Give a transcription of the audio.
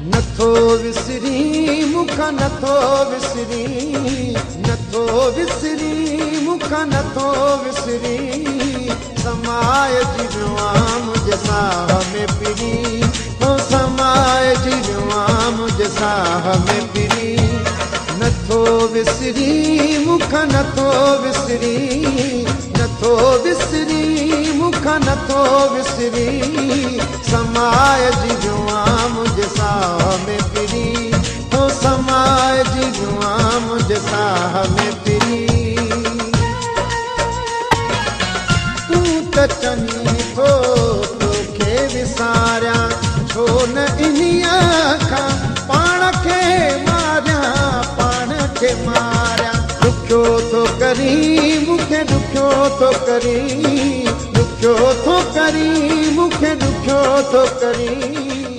नथो विसरी मूंखां नथो विसरी, नथो विसरी मूंखां नथो विसरी, समाय जी वियो मुंहिंजे साह में पिरी, हो समाय जी वियो मुंहिंजे साह में पिरी। नथो विसरी मूंखां नथो विसरी, नथो विसरी मूंखां नथो विसरी, समाय जी वियो मुंहिंजे साह में पिरी, हो समाय जी वियो मुंहिंजे साह में पिरी। तूं त चङी थो तोखे विसारियां, छो न इन्हीअ खां पाण खे मारियां, पाण खे मारियां। ॾुखियो थो करी मूंखे ॾुखियो थो करी, ॾुखियो थो करी मूंखे ॾुखियो थो करी।